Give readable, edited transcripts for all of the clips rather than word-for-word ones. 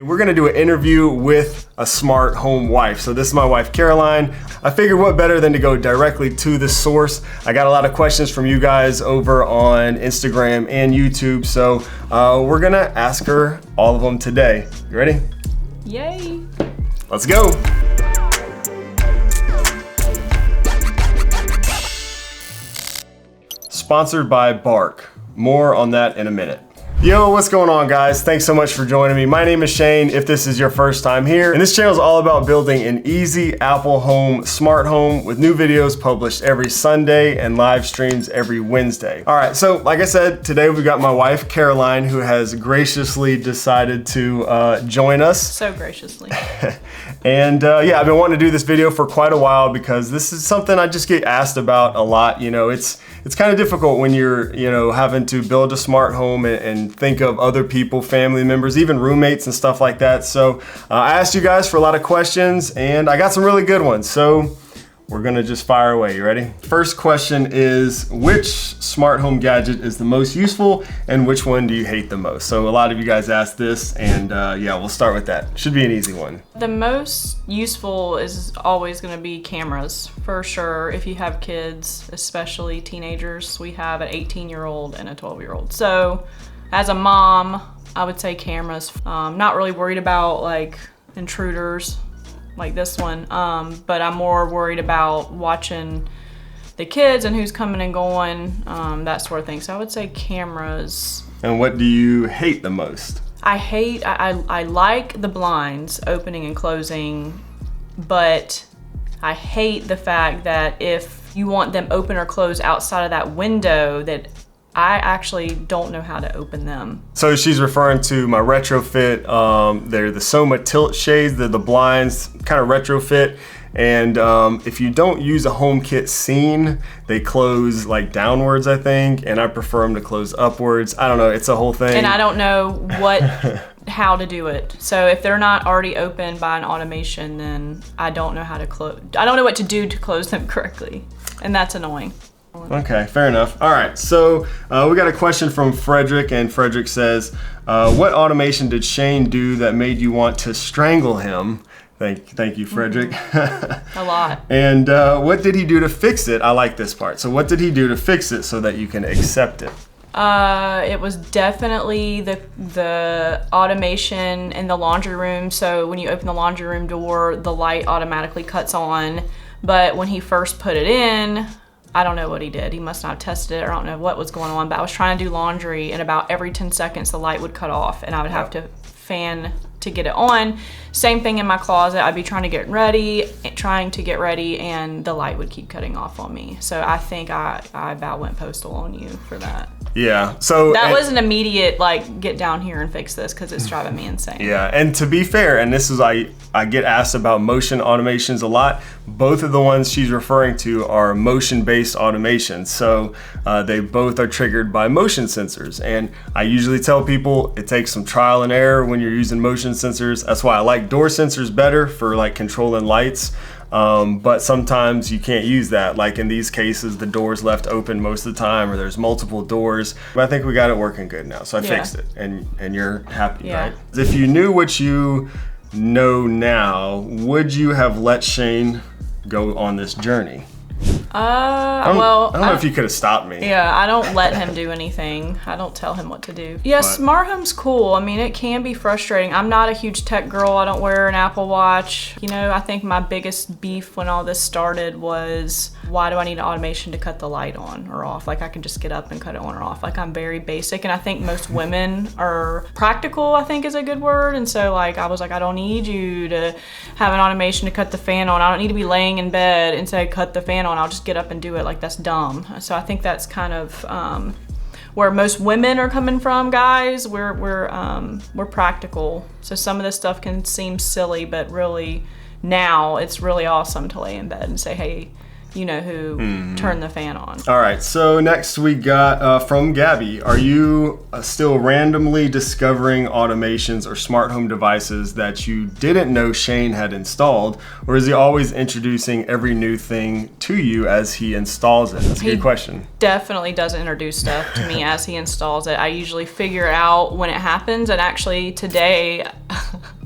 We're gonna do an interview with a smart home wife. So this is my wife, Caroline. I figured what better than to go directly to the source. I got a lot of questions from you guys over on Instagram and YouTube. So we're gonna ask her all of them today. You ready? Yay. Let's go. Sponsored by Bark. More on that in a minute. Yo, what's going on, guys? Thanks so much for joining me. My name is Shane, if this is your first time here. And this channel is all about building an easy Apple home, smart home, with new videos published every Sunday and live streams every Wednesday. All right, so like I said, today we've got my wife, Caroline, who has graciously decided to join us. So graciously. And yeah, I've been wanting to do this video for quite a while because this is something I just get asked about a lot. You know, it's kind of difficult when you're, having to build a smart home and think of other people, family members, even roommates and stuff like that. So I asked you guys for a lot of questions and I got some really good ones. So we're gonna just fire away. You ready? First question is, which smart home gadget is the most useful and which one do you hate the most? So a lot of you guys asked this and yeah, we'll start with that. Should be an easy one. The most useful is always gonna be cameras, for sure. If you have kids, especially teenagers, we have an 18-year-old and a 12-year-old. So as a mom, I would say cameras. Not really worried about like intruders like this one, but I'm more worried about watching the kids and who's coming and going, that sort of thing. So I would say cameras. And what do you hate the most? I like the blinds opening and closing, but I hate the fact that if you want them open or closed outside of that window, that I actually don't know how to open them. So she's referring to my retrofit. They're the Soma tilt shades. They're the blinds, kind of retrofit. And if you don't use a HomeKit scene, they close like downwards, I think. And I prefer them to close upwards. I don't know, it's a whole thing. And I don't know how to do it. So if they're not already open by an automation, then I don't know how to close. I don't know what to do to close them correctly. And that's annoying. Okay, fair enough. All right, so we got a question from Frederick, and Frederick says, what automation did Shane do that made you want to strangle him? Thank you, Frederick. A lot. And what did he do to fix it? I like this part. So what did he do to fix it so that you can accept it? It was definitely the automation in the laundry room. So when you open the laundry room door, the light automatically cuts on. But when he first put it in, I don't know what he did. He must not have tested it, or I don't know what was going on, but I was trying to do laundry and about every 10 seconds the light would cut off and I would have to fan to get it on. Same thing in my closet. I'd be trying to get ready, and the light would keep cutting off on me. So I think I about went postal on you for that. Yeah, so that was an immediate like, get down here and fix this because it's driving me insane. Yeah, and to be fair, and this is I get asked about motion automations a lot. Both of the ones she's referring to are motion-based automations. So they both are triggered by motion sensors. And I usually tell people it takes some trial and error when you're using motion sensors. That's why I like door sensors better for like controlling lights. But sometimes you can't use that. Like in these cases, the door's left open most of the time, or there's multiple doors. But I think we got it working good now. So I fixed it, and you're happy, right? If you knew what you know now, would you have let Shane go on this journey? I don't know if you could have stopped me. Yeah, I don't let him do anything. I don't tell him what to do. Yeah, smart home's cool. I mean, it can be frustrating. I'm not a huge tech girl. I don't wear an Apple Watch. I think my biggest beef when all this started was, why do I need an automation to cut the light on or off? Like, I can just get up and cut it on or off. Like, I'm very basic, and I think most women are practical, I think is a good word. And so, like, I was like, I don't need you to have an automation to cut the fan on. I don't need to be laying in bed and say, cut the fan on. I'll just get up and do it. Like, that's dumb. So I think that's kind of where most women are coming from, guys. We're practical. So some of this stuff can seem silly, but really now it's really awesome to lay in bed and say, hey, you know who turned the fan on. All right, so next we got from Gabby. Are you still randomly discovering automations or smart home devices that you didn't know Shane had installed, or is he always introducing every new thing to you as he installs it? That's a good question. Definitely does introduce stuff to me as he installs it. I usually figure out when it happens, and actually today,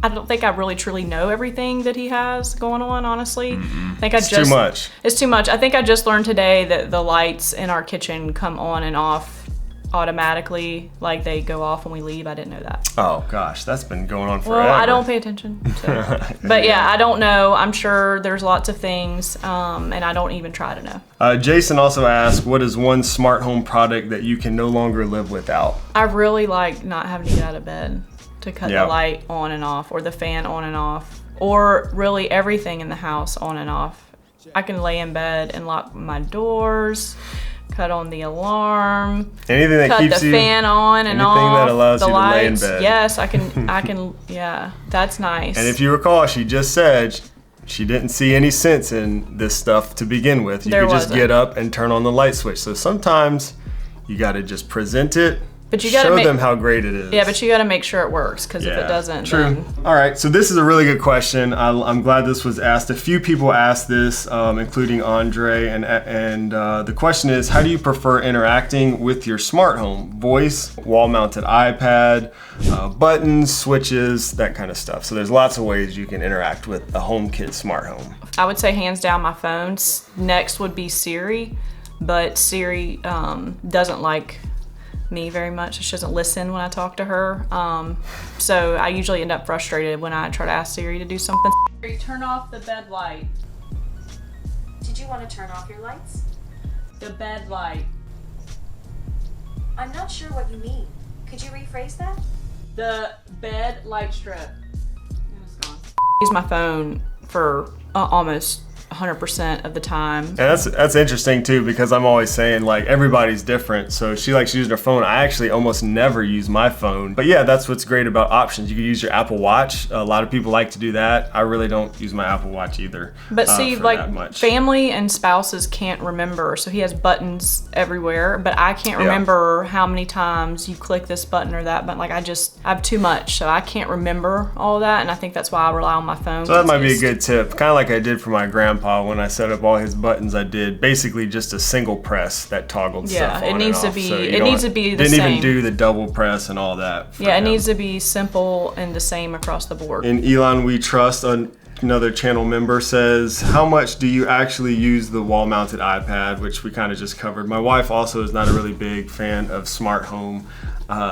I don't think I really truly know everything that he has going on, honestly. I think It's too much. It's too much. I think I just learned today that the lights in our kitchen come on and off automatically, like they go off when we leave. I didn't know that. Oh gosh, that's been going on forever. Well, I don't pay attention. So. But yeah, I don't know. I'm sure there's lots of things, and I don't even try to know. Jason also asked, what is one smart home product that you can no longer live without? I really like not having to get out of bed to cut the light on and off, or the fan on and off, or really everything in the house on and off. I can lay in bed and lock my doors, cut on the alarm, anything that cut keeps the you, fan on and anything off, that allows the you lights. to lay in bed. Yes, I can, yeah, that's nice. And if you recall, she just said she didn't see any sense in this stuff to begin with. You There could just wasn't. get up and turn on the light switch. So sometimes you got to just present it, But you gotta show make, them how great it is. Yeah, but you got to make sure it works, because if it doesn't, true. then All right, so this is a really good question. I'm glad this was asked. A few people asked this, including Andre, and the question is, how do you prefer interacting with your smart home? Voice, wall-mounted iPad, buttons, switches, that kind of stuff. So there's lots of ways you can interact with a HomeKit smart home. I would say hands down my phone. Next would be Siri, but Siri doesn't like me very much. She doesn't listen when I talk to her. So I usually end up frustrated when I try to ask Siri to do something. Siri, turn off the bed light. Did you want to turn off your lights? The bed light. I'm not sure what you mean. Could you rephrase that? The bed light strip. It's gone. I use my phone for almost 100% of the time. And that's interesting too, because I'm always saying like everybody's different. So she likes using her phone. I actually almost never use my phone. But yeah, that's what's great about options. You can use your Apple Watch. A lot of people like to do that. I really don't use my Apple Watch either. But see, for like that much. family and spouses can't remember. So he has buttons everywhere, but I can't remember how many times you click this button or that button. Like I have too much, so I can't remember all that. And I think that's why I rely on my phone. So that might be a good tip. Kind of like I did for my grandpa when I set up all his buttons. I did basically just a single press that toggled stuff on it needs and to off. be. So you It needs to be the didn't same. even do the double press and all that. Yeah, it needs to be simple and the same across the board. And Elon We Trust, another channel member, says, how much do you actually use the wall-mounted iPad, which we kind of just covered. My wife also is not a really big fan of smart home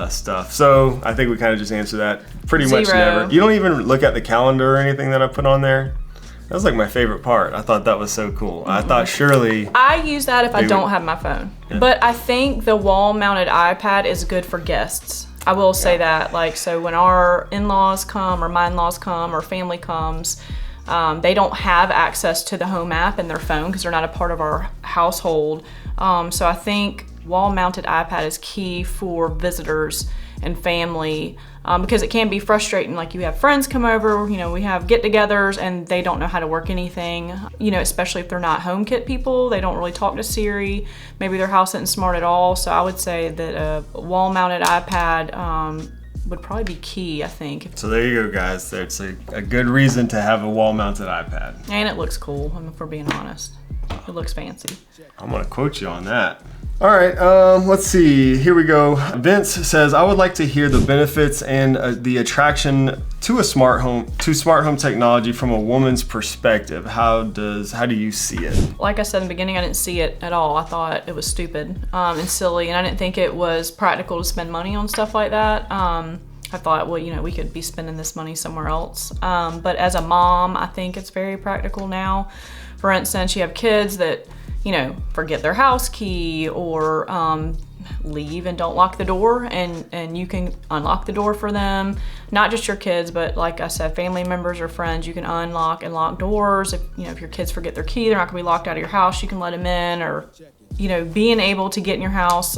stuff. So I think we kind of just answered that. Pretty much never. You don't even look at the calendar or anything that I put on there. That was like my favorite part. I thought that was so cool. I thought surely... I use that if I don't have my phone. Yeah. But I think the wall-mounted iPad is good for guests. I will say that. Like, so when our in-laws come or my in-laws come or family comes, they don't have access to the home app in their phone because they're not a part of our household. So I think wall-mounted iPad is key for visitors and family, because it can be frustrating. Like you have friends come over, you know, we have get-togethers and they don't know how to work anything, you know, especially if they're not HomeKit people. They don't really talk to Siri. Maybe their house isn't smart at all. So I would say that a wall-mounted iPad would probably be key, I think. So there you go, guys. It's a good reason to have a wall-mounted iPad. And it looks cool, I mean, if we're being honest. It looks fancy. I'm gonna quote you on that. All right, let's see. Here we go. Vince says, I would like to hear the benefits and the attraction to smart home technology from a woman's perspective. How do you see it? Like I said in the beginning, I didn't see it at all. I thought it was stupid and silly, and I didn't think it was practical to spend money on stuff like that. I thought, well, you know, we could be spending this money somewhere else. But as a mom, I think it's very practical now. For instance, you have kids that, you know, forget their house key or leave and don't lock the door, and you can unlock the door for them. Not just your kids, but like I said, family members or friends, you can unlock and lock doors. If, you know, if your kids forget their key, they're not gonna be locked out of your house, you can let them in. Or, you know, being able to get in your house,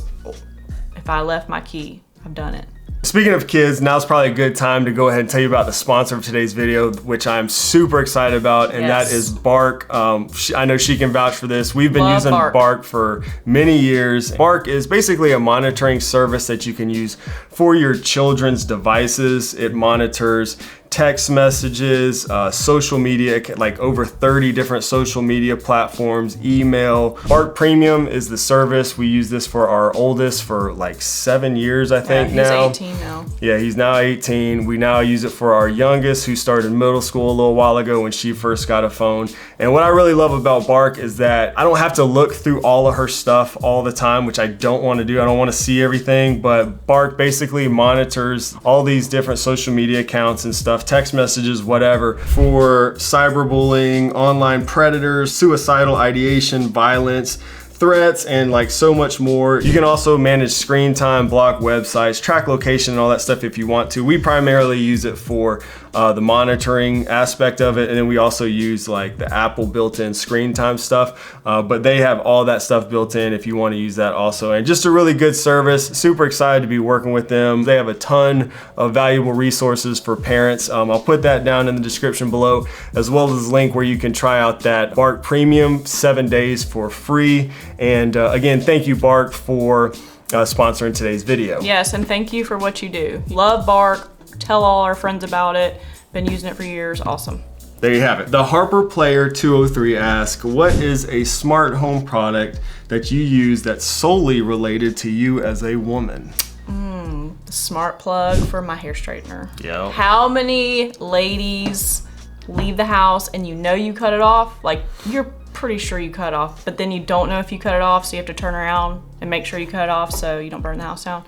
if I left my key, I've done it. Speaking of kids, now's probably a good time to go ahead and tell you about the sponsor of today's video, which I'm super excited about, and that is Bark. I know she can vouch for this. We've been using Bark for many years. Bark is basically a monitoring service that you can use for your children's devices. It monitors text messages, social media, like over 30 different social media platforms, email. Bark Premium is the service. We use this for our oldest for like 7 years, I think now. He's 18 now. Yeah, he's now 18. We now use it for our youngest, who started middle school a little while ago when she first got a phone. And what I really love about Bark is that I don't have to look through all of her stuff all the time, which I don't want to do. I don't want to see everything, but Bark basically monitors all these different social media accounts and stuff, text messages, whatever, for cyberbullying, online predators, suicidal ideation, violence, threats, and like so much more. You can also manage screen time, block websites, track location, and all that stuff if you want to. We primarily use it for the monitoring aspect of it, and then we also use like the Apple built-in screen time stuff, but they have all that stuff built in if you want to use that also. And just a really good service. Super excited to be working with them. They have a ton of valuable resources for parents. I'll put that down in the description below, as well as a link where you can try out that Bark Premium 7 days for free. And again, thank you, Bark, for sponsoring today's video. Yes, and thank you for what you do. Love Bark. Tell all our friends about it. Been using it for years. Awesome. There you have it. The Harper Player 203 asks, what is a smart home product that you use that's solely related to you as a woman? The smart plug for my hair straightener. Yeah. How many ladies leave the house and you know you cut it off? Like, you're pretty sure you cut it off, but then you don't know if you cut it off, so you have to turn around and make sure you cut it off so you don't burn the house down.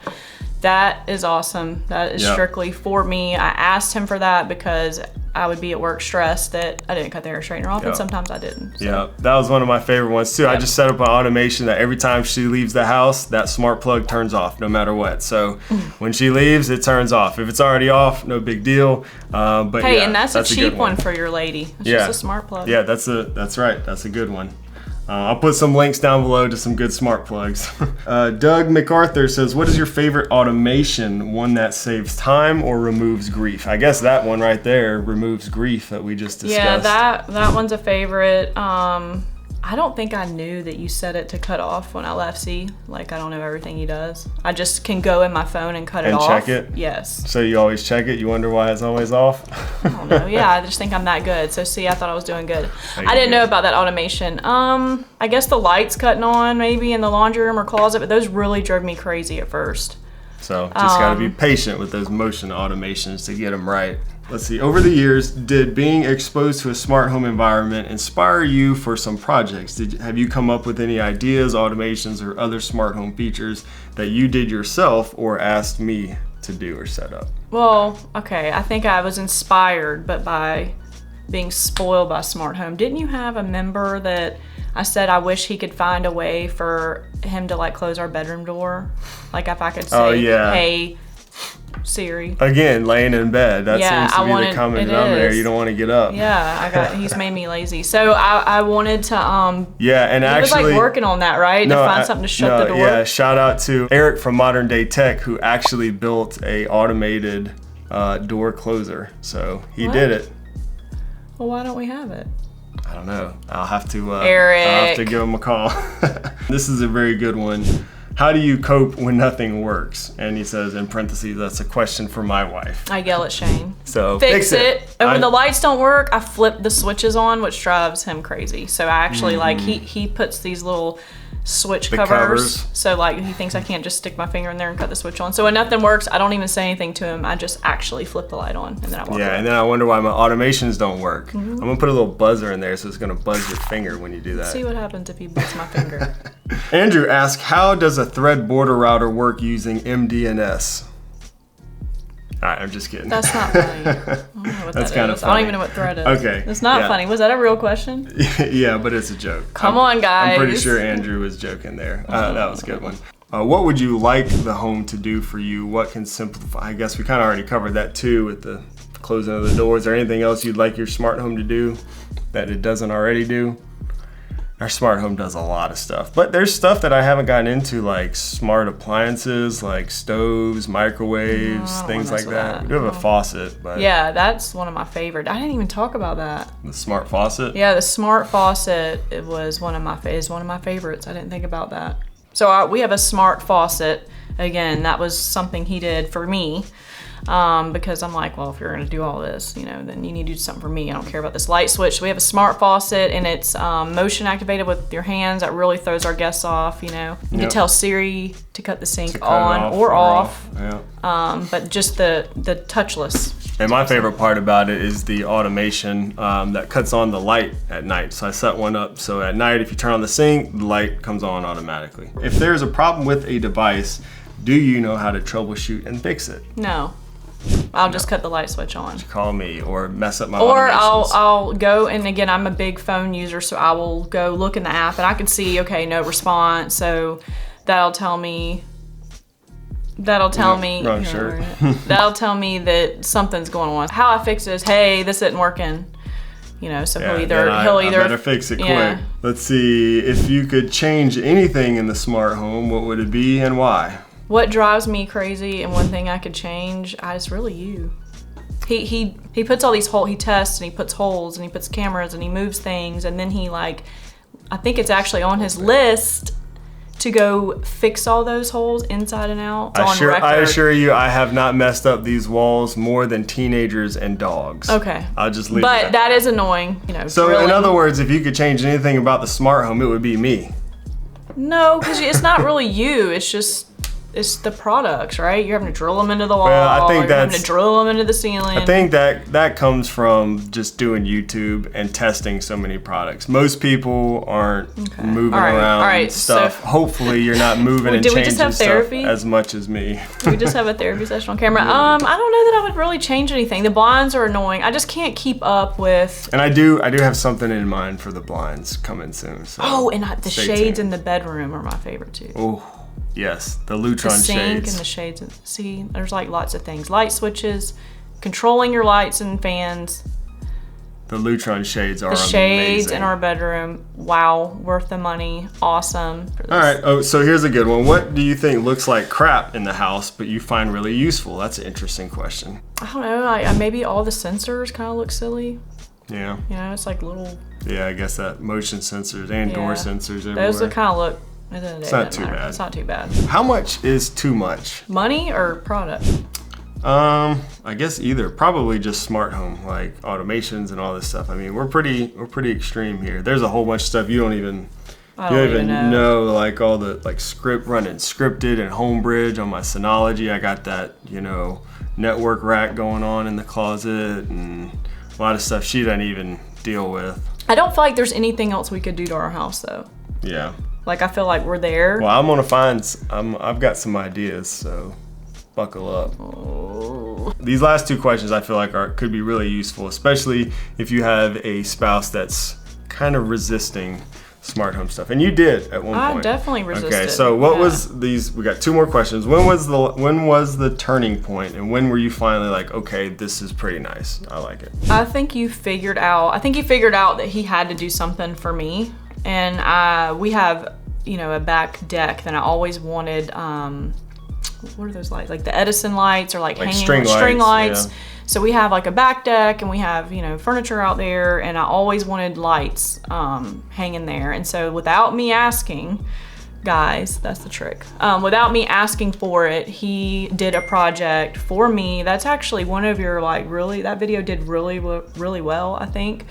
That is awesome. That is strictly for me. I asked him for that because I would be at work stressed that I didn't cut the hair straightener off, and sometimes I didn't. So. Yeah, that was one of my favorite ones too. I just set up an automation that every time she leaves the house, that smart plug turns off no matter what. So when she leaves, it turns off. If it's already off, no big deal. But hey, and that's a cheap one for your lady. It's just a smart plug. Yeah, that's right. That's a good one. I'll put some links down below to some good smart plugs. Doug MacArthur says, what is your favorite automation? One that saves time or removes grief? I guess that one right there removes grief that we just discussed. Yeah, that one's a favorite. I don't think I knew that you set it to cut off when I left. See, like I don't know everything he does. I just can go in my phone and cut it off. And check it? Yes. So you always check it? You wonder why it's always off? I don't know. Yeah, I just think I'm that good. So see, I thought I was doing good. I didn't know about that automation. I guess the lights cutting on maybe in the laundry room or closet, but those really drove me crazy at first. So just gotta be patient with those motion automations to get them right. Let's see, over the years, did being exposed to a smart home environment inspire you for some projects? Have you come up with any ideas, automations, or other smart home features that you did yourself or asked me to do or set up? Well, okay, I think I was inspired, but by being spoiled by smart home. Didn't you have a member that I said I wish he could find a way for him to like close our bedroom door? Like if I could say, hey, Siri. Again, laying in bed. That seems to be the common denominator. You don't want to get up. Yeah, he's made me lazy. So I wanted to yeah, and actually was like working on that, right? To find something to shut the door. Yeah, shout out to Eric from Modern Day Tech, who actually built a automated door closer. So he did it. Well, why don't we have it? I don't know. I'll have to Eric. I'll have to give him a call. This is a very good one. How do you cope when nothing works? And he says, in parentheses, that's a question for my wife. I yell at Shane. So fix it. And when the lights don't work, I flip the switches on, which drives him crazy. So I actually like, he puts these little switch covers. So like he thinks I can't just stick my finger in there and cut the switch on. So when nothing works, I don't even say anything to him. I just actually flip the light on and then I walk away. And then I wonder why my automations don't work. I'm gonna put a little buzzer in there so it's gonna buzz your finger when you do that. See what happens if you buzz my finger. Andrew asks, how does a thread border router work using MDNS? All right, I'm just kidding. That's not funny. I don't know what That's that kind is. of funny. I don't even know what thread is. Okay. It's not funny. Was that a real question? Yeah, but it's a joke. Come on, guys. I'm pretty sure Andrew was joking there. That was a good one. What would you like the home to do for you? What can simplify? I guess we kind of already covered that too with the closing of the doors. Is there anything else you'd like your smart home to do that it doesn't already do? Our smart home does a lot of stuff, but there's stuff that I haven't gotten into, like smart appliances, like stoves, microwaves, things like that. We do have a faucet, but yeah, that's one of my favorite. I didn't even talk about that. The smart faucet. Yeah, the smart faucet. It was one of my favorites. I didn't think about that. So we have a smart faucet. Again, that was something he did for me. Because I'm like, well, if you're gonna do all this, you know, then you need to do something for me. I don't care about this light switch. So we have a smart faucet, and it's motion activated with your hands. That really throws our guests off, you know. You can tell Siri to cut the sink on or off. Yeah. But just the touchless. And my favorite part about it is the automation that cuts on the light at night. So I set one up so at night, if you turn on the sink, the light comes on automatically. If there's a problem with a device, do you know how to troubleshoot and fix it? No. I'll just cut the light switch on. Call me or mess up my Or automations. I'll go, and again, I'm a big phone user, so I will go look in the app and I can see, okay, no response. So that'll tell me Wrong shirt. that'll tell me that something's going on. How I fix this, hey, this isn't working. You know, so he'll either I better fix it quick. Let's see, if you could change anything in the smart home, what would it be and why? What drives me crazy, and one thing I could change, it's really you. He puts all these holes, he tests and he puts holes and he puts cameras and he moves things, and then he I think it's actually on his list to go fix all those holes inside and out. I assure you, I have not messed up these walls more than teenagers and dogs. Okay. I'll just leave it But at that is annoying, you know. So in other words, if you could change anything about the smart home, it would be me. No, because it's not really you. It's the products, right? You're having to drill them into the wall. Well, I think you're having to drill them into the ceiling. I think that comes from just doing YouTube and testing so many products. Most people aren't moving around stuff. So hopefully you're not moving and changing stuff as much as me. We just have a therapy session on camera. I don't know that I would really change anything. The blinds are annoying. I just can't keep up with. And I do have something in mind for the blinds coming soon. So and the shades in the bedroom are my favorite too. Oh. Yes, the Lutron shades. The sink and the shades. See, there's like lots of things. Light switches, controlling your lights and fans. The Lutron shades are amazing. The shades in our bedroom, wow, worth the money, awesome. All right, so here's a good one. What do you think looks like crap in the house, but you find really useful? That's an interesting question. I don't know, maybe all the sensors kind of look silly. Yeah. You know, it's like little. Yeah, I guess that motion sensors and door sensors everywhere. Those kind of look. It's not too bad. It's not too bad. How much is too much? Money or product? I guess either. Probably just smart home, like automations and all this stuff. I mean, we're pretty extreme here. There's a whole bunch of stuff you don't even know, like all the running scripted and Homebridge on my Synology. I got that, network rack going on in the closet and a lot of stuff she doesn't even deal with. I don't feel like there's anything else we could do to our house though. Yeah. Like I feel like we're there. Well, I'm gonna I've got some ideas, so buckle up. Oh. These last two questions I feel like could be really useful, especially if you have a spouse that's kind of resisting smart home stuff, and you did at one point. I definitely resisted. Okay, so what was these? We got two more questions. When was the turning point, and when were you finally like, okay, this is pretty nice. I like it. I think he figured out that he had to do something for me. And we have, a back deck that I always wanted. What are those lights? Like the Edison lights or like hanging string lights. Yeah. So we have like a back deck and we have, furniture out there, and I always wanted lights hanging there. And so without me asking, guys, that's the trick. Without me asking for it, he did a project for me. That's actually one of your that video did really, really well, I think.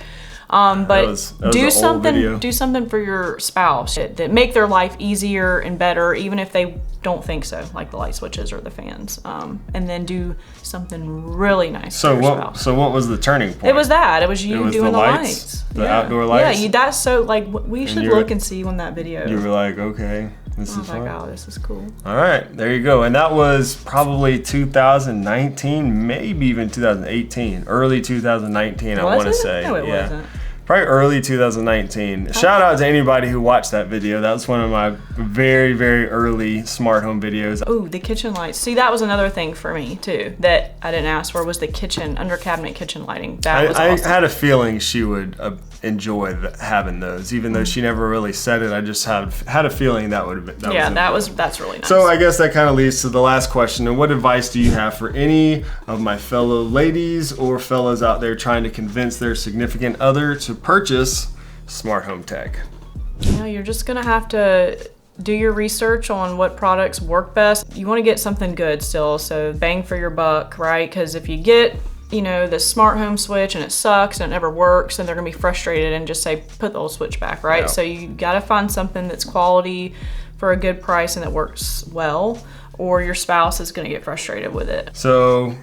But that was do something for your spouse that make their life easier and better, even if they don't think so, like the light switches or the fans. And then do something really nice for your spouse. So what was the turning point? It was that. It was you doing the lights. The outdoor lights? Yeah, that's so, we should look and see when that video. You were like, okay, this is fun. Like, oh, this is cool. All right, there you go. And that was probably 2019, maybe even 2018, early 2019, I want to say. No, it wasn't. Probably early 2019. Shout out to anybody who watched that video. That was one of my very, very early smart home videos. Oh, the kitchen lights. See, that was another thing for me too that I didn't ask for, was the kitchen, under cabinet kitchen lighting. That was awesome. I had a feeling she would enjoy having those, even though she never really said it. I just had a feeling that would have been. That's really nice. So I guess that kind of leads to the last question. And what advice do you have for any of my fellow ladies or fellows out there trying to convince their significant other to purchase smart home tech? You're just gonna have to do your research on what products work best. You want to get something good still, so bang for your buck, right? Because if you get the smart home switch and it sucks and it never works, and they're gonna be frustrated and just say, put the old switch back, right? Yeah. So you gotta find something that's quality for a good price and that works well, or your spouse is gonna get frustrated with it. So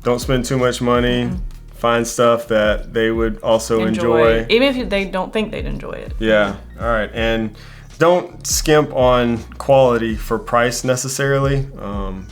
don't spend too much money. Find stuff that they would also enjoy. Even if they don't think they'd enjoy it. Yeah, all right. And don't skimp on quality for price necessarily,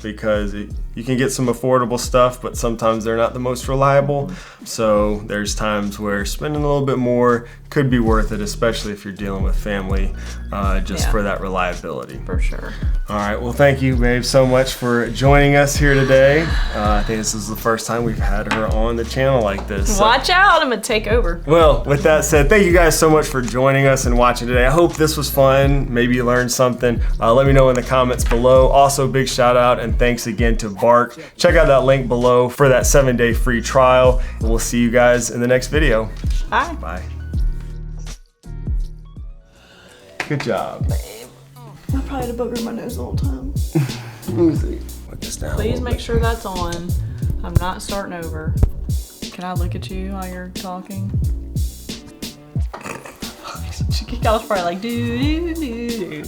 because you can get some affordable stuff, but sometimes they're not the most reliable. So there's times where spending a little bit more could be worth it, especially if you're dealing with family, for that reliability. For sure. All right, well, thank you, babe, so much for joining us here today. I think this is the first time we've had her on the channel like this. Watch out, I'm gonna take over. Well, with that said, thank you guys so much for joining us and watching today. I hope this was fun. Maybe you learned something. Let me know in the comments below. Also, big shout out and thanks again to Bark. Check out that link below for that 7-day free trial. We'll see you guys in the next video. Bye. Bye. Good job. I probably had a booger in my nose the whole time. Let me see. Put this down. Please make sure that's on. I'm not starting over. Can I look at you while you're talking? I was probably like, do.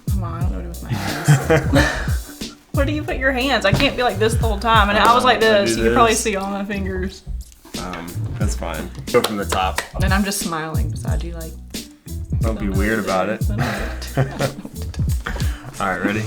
Come on, I don't know what to do with my hands. Where do you put your hands? I can't be like this the whole time. And I was like this. You can probably see all my fingers. That's fine. Go from the top. And I'm just smiling beside you like. Don't be weird about it. All right, ready?